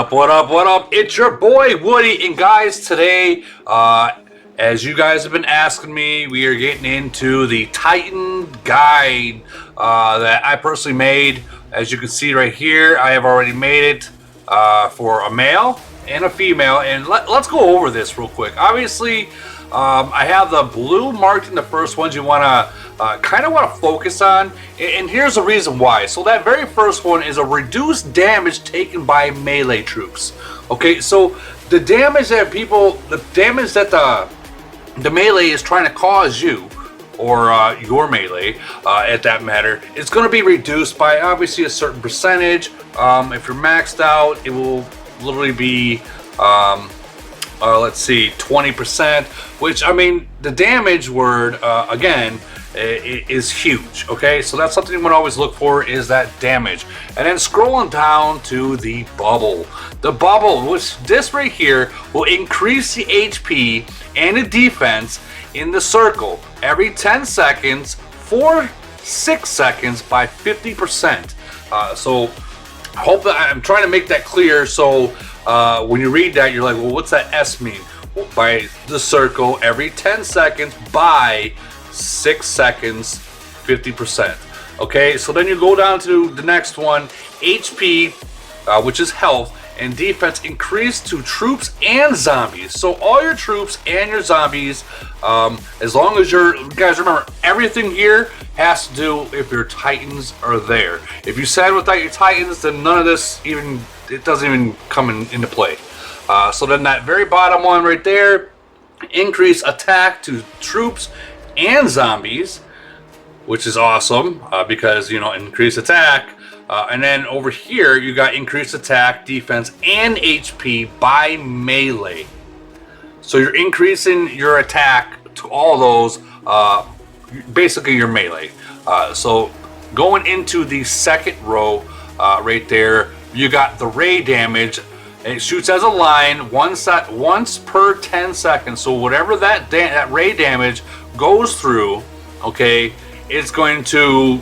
up, what up, what up? It's your boy Woody, and guys, today, as you guys have been asking me, we are getting into the Titan guide that I personally made. As you can see right here, I have already made it for a male and a female, and let's go over this real quick. Obviously, I have the blue marked in the first ones you want to kind of want to focus on, and here's the reason why. So that very first one is a reduced damage taken by melee troops. Okay, so the damage that the melee is trying to cause you, or your melee, at that matter, it's going to be reduced by obviously a certain percentage. If you're maxed out, it will literally be let's see, 20%, which, I mean, the damage word, again, is huge. Okay, so that's something you want to always look for, is that damage. And then scrolling down to the bubble, which this right here will increase the HP and the defense in the circle every 10 seconds for 6 seconds by 50%. So I hope that I'm trying to make that clear. So when you read that, you're like, well, what's that S mean? Well, by the circle every 10 seconds by 6 seconds, 50%. Okay, so then you go down to the next one, HP, which is health, and defense increased to troops and zombies. So all your troops and your zombies, as long as you guys remember, everything here has to do if your Titans are there. If you said without your Titans, then none of this it doesn't even come into play. So then that very bottom one right there, increase attack to troops and zombies, which is awesome, because, you know, increase attack. And then over here, you got increased attack, defense, and HP by melee. So you're increasing your attack to all those, basically your melee. So going into the second row, right there, you got the ray damage. It shoots as a line once per 10 seconds. So whatever that ray damage goes through, okay, it's going to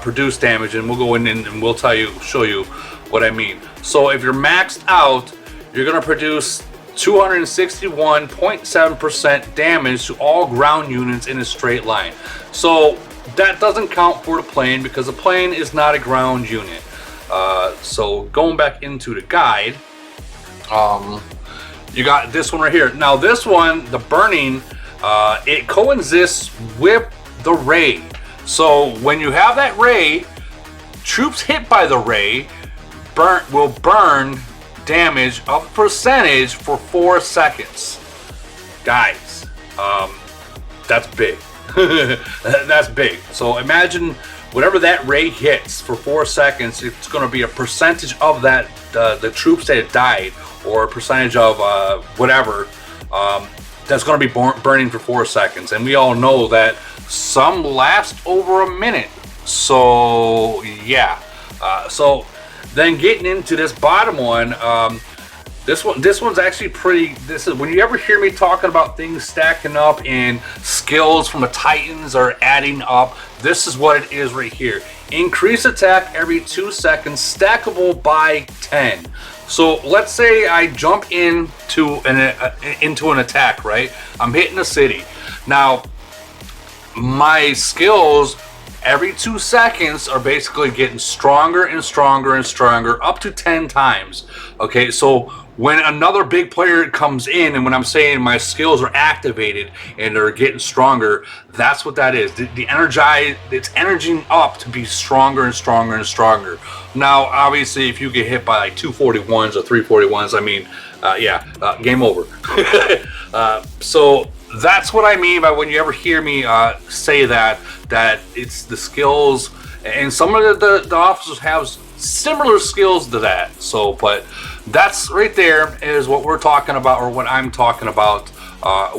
produce damage, and we'll go in and we'll show you what I mean. So if you're maxed out, you're going to produce 261.7% damage to all ground units in a straight line. So that doesn't count for the plane, because the plane is not a ground unit. So going back into the guide, you got this one right here. Now this one, the burning, it coexists with the ray. So when you have that ray, troops hit by the ray will burn damage of percentage for 4 seconds. Guys, that's big. That's big. So imagine whatever that ray hits for 4 seconds, it's going to be a percentage of that, the troops that died, or a percentage of whatever, that's going to be burning for 4 seconds. And we all know that some last over a minute. So yeah. So then getting into this bottom one, this one's actually pretty. This is when you ever hear me talking about things stacking up and skills from the Titans are adding up. This is what it is right here. Increase attack every 2 seconds, stackable by 10. So let's say I jump into an attack, right? I'm hitting a city. Now my skills every 2 seconds are basically getting stronger and stronger and stronger, up to 10 times. Okay, so when another big player comes in, and when I'm saying my skills are activated and they're getting stronger, that's what that is. It's energizing up to be stronger and stronger and stronger. Now, obviously, if you get hit by like 241s or 341s, I mean, game over. So that's what I mean by when you ever hear me say that it's the skills, and some of the officers have similar skills to that. So, but that's right there is what we're talking about, or what I'm talking about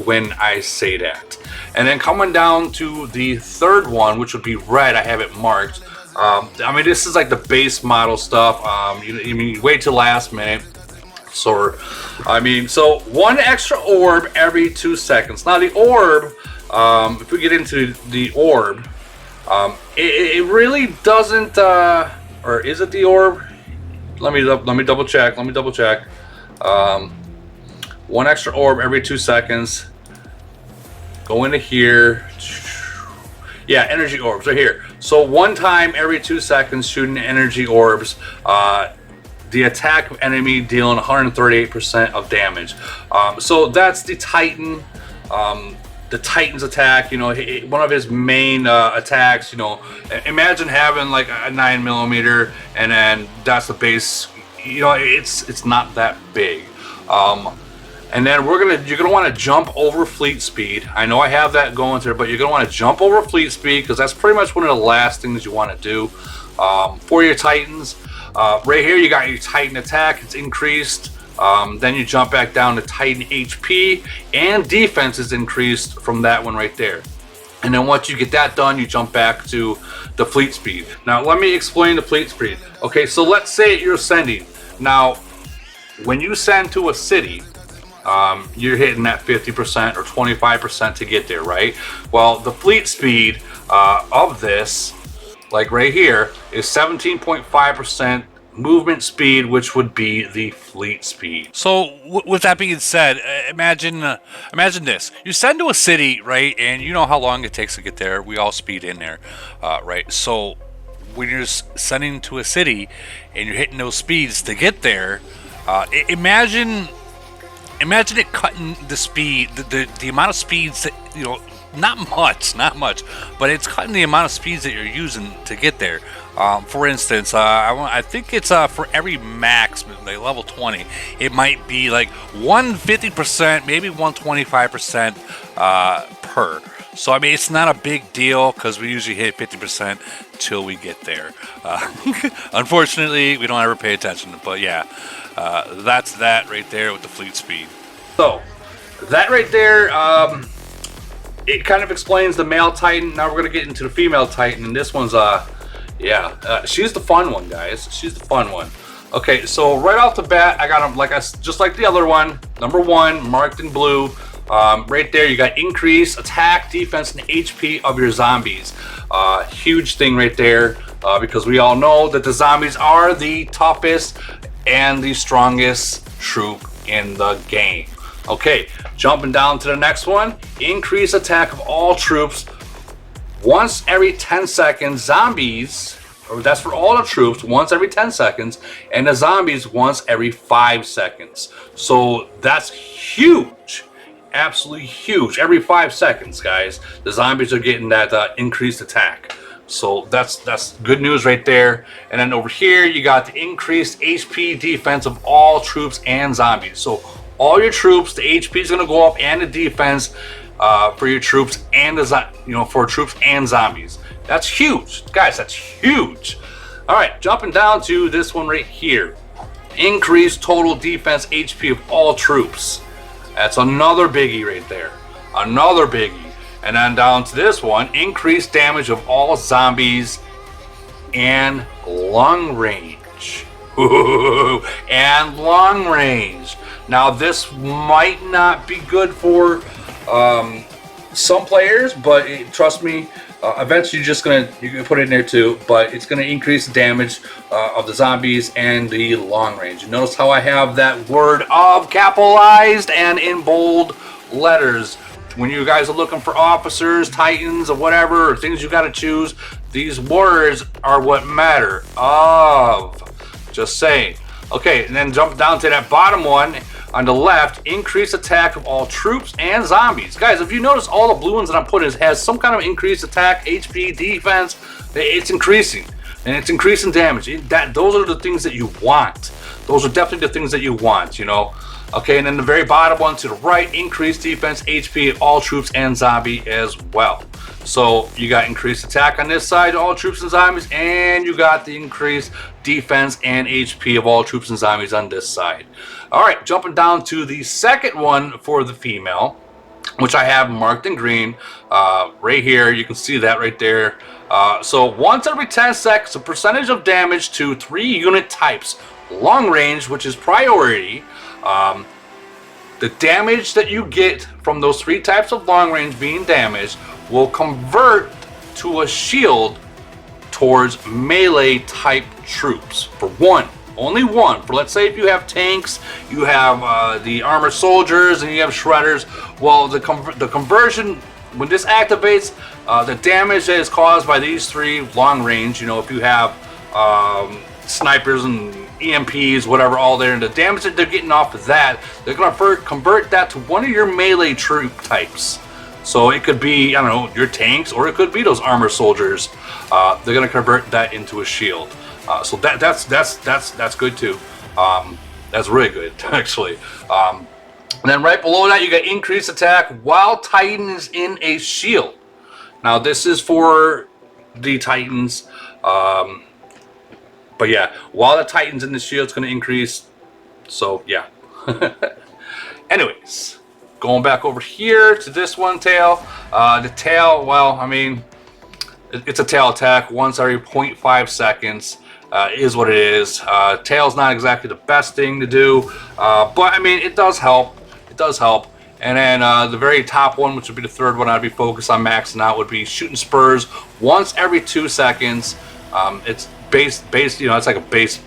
when I say that. And then coming down to the third one, which would be red, I have it marked. I mean, this is like the base model stuff. You wait till last minute. So, I mean, so one extra orb every 2 seconds. Now the orb, if we get into the orb, it really doesn't, or is it the orb? let me double check. One extra orb every 2 seconds. Go into here. Yeah, energy orbs right here. So one time every 2 seconds, shooting energy orbs. The attack of enemy dealing 138% of damage. So that's the Titan. The Titan's attack, you know, one of his main attacks. You know, imagine having like a 9mm, and then that's the base. You know, it's not that big. And then you're gonna want to jump over fleet speed. I know I have that going there, but you're gonna want to jump over fleet speed because that's pretty much one of the last things you want to do for your Titans. Right here, you got your Titan attack. It's increased. Then you jump back down to Titan HP, and defense is increased from that one right there. And then once you get that done, you jump back to the fleet speed. Now, let me explain the fleet speed. Okay, so let's say you're sending. Now, when you send to a city, you're hitting that 50% or 25% to get there, right? Well, the fleet speed of this, like right here, is 17.5% movement speed, which would be the fleet speed. So, with that being said, imagine this: you send to a city, right? And you know how long it takes to get there. We all speed in there, right? So, when you're sending to a city and you're hitting those speeds to get there, imagine it cutting the speed, the amount of speeds that, you know, not much, but it's cutting the amount of speeds that you're using to get there. For instance, I think it's for every max, like level 20, it might be like 150%, maybe 125% per. So I mean, it's not a big deal because we usually hit 50% till we get there. Unfortunately, we don't ever pay attention. But yeah, that's that right there with the fleet speed. So that right there, it kind of explains the male Titan. Now we're gonna get into the female Titan, and this one's she's the fun one, guys. She's the fun one. Okay, so right off the bat, I got them just like the other one. Number 1, marked in blue. Right there, you got increased attack, defense, and HP of your zombies. Huge thing right there, because we all know that the zombies are the toughest and the strongest troop in the game. Okay, jumping down to the next one. Increase attack of all troops once every 10 seconds. Zombies, or that's for all the troops, once every 10 seconds, and the zombies once every 5 seconds. So that's huge. Absolutely huge. Every 5 seconds, guys, the zombies are getting that increased attack. So that's good news right there. And then over here, you got the increased HP defense of all troops and zombies. So all your troops, the HP is going to go up, and the defense for your troops and for troops and zombies. That's huge, guys. That's huge. All right, jumping down to this one right here. Increased total defense HP of all troops. That's another biggie right there. Another biggie. And then down to this one, increased damage of all zombies and long range. Ooh, and long range. Now this might not be good for some players, but trust me, eventually you can put it in there too. But it's gonna increase the damage of the zombies and the long range. Notice how I have that word "of" capitalized and in bold letters. When you guys are looking for officers, titans, or whatever, or things you got to choose, these words are what matter. Of. Just saying. Okay, and then jump down to that bottom one on the left. Increased attack of all troops and zombies. Guys, if you notice, all the blue ones that I'm putting has some kind of increased attack, HP, defense. It's increasing. And it's increasing damage. Those are the things that you want. Those are definitely the things that you want, you know. Okay, and then the very bottom one to the right, increased defense, HP of all troops and zombie as well. So you got increased attack on this side, all troops and zombies, and you got the increased defense and HP of all troops and zombies on this side. All right, jumping down to the second one for the female, which I have marked in green right here. You can see that right there. So once every 10 seconds, a percentage of damage to 3 unit types. Long range, which is priority. The damage that you get from those 3 types of long range being damaged will convert to a shield towards melee type troops for 1 Only one. For, let's say, if you have tanks, you have the armored soldiers, and you have shredders. Well, the conversion, when this activates, the damage that is caused by these three long range, if you have snipers and EMPs, whatever, all there, and the damage that they're getting off of that, they're going to convert that to one of your melee troop types. So it could be, I don't know, your tanks, or it could be those armor soldiers. They're going to convert that into a shield. So that's good too. That's really good, actually. And then right below that, you got increased attack while Titan is in a shield. Now this is for the Titans. But yeah, while the Titan's in the shield, it's going to increase. So yeah. Anyways, going back over here to this one tail. The tail, well, I mean, it's a tail attack once every 0.5 seconds. Is what it is. Tail's not exactly the best thing to do, but I mean, it does help. It does help. And then the very top one, which would be the third one I'd be focused on maxing out, would be shooting spurs once every 2 seconds. It's base, it's like a base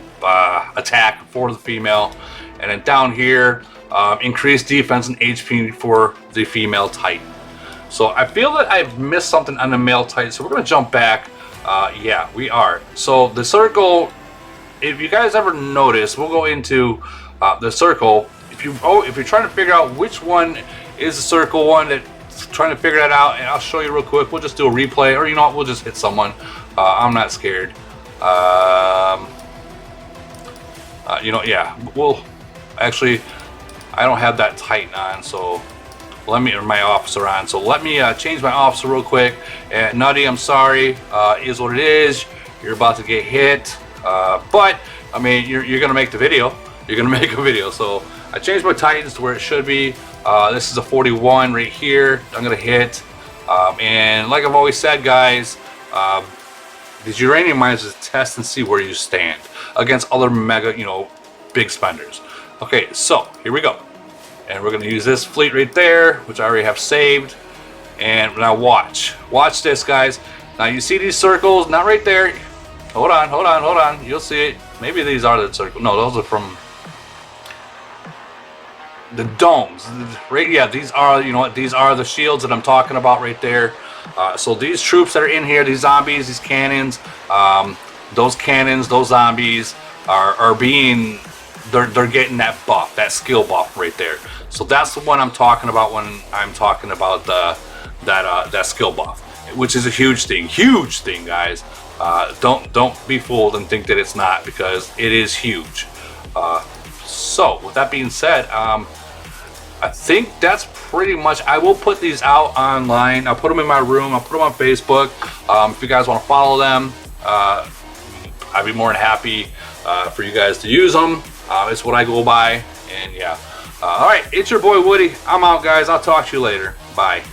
attack for the female. And then down here, increased defense and HP for the female Titan. So I feel that I've missed something on the male Titan, so we're going to jump back. Yeah, we are. So the circle, if you guys ever notice, we'll go into the circle. If you're trying to figure out which one is the circle one, that's trying to figure that out, and I'll show you real quick. We'll just do a replay, or you know what, we'll just hit someone. I'm not scared. Yeah, we'll actually, I don't have that Titan on, so let me, or my officer on, so let me change my officer real quick. And Nutty, I'm sorry, is what it is. You're about to get hit, but I mean, you're gonna make the video. You're gonna make a video. So I changed my Titans to where it should be. This is a 41 right here. I'm gonna hit, and like I've always said, guys, these uranium mines is test and see where you stand against other mega, big spenders. Okay, so here we go. And we're going to use this fleet right there, which I already have saved. And now watch this, guys. Now you see these circles, not right there. Hold on. You'll see it. Maybe these are the circles. No, those are from the domes. Right? Yeah, these are, these are the shields that I'm talking about right there. So these troops that are in here, these zombies, these cannons, those cannons, those zombies are being, they're getting that buff, that skill buff right there. So that's the one I'm talking about when I'm talking about that skill buff, which is a huge thing, guys. Don't be fooled and think that it's not, because it is huge. So with that being said, I think that's pretty much. I will put these out online. I'll put them in my room. I'll put them on Facebook. If you guys want to follow them, I'd be more than happy for you guys to use them. It's what I go by, and yeah. All right, it's your boy Woody. I'm out, guys. I'll talk to you later. Bye.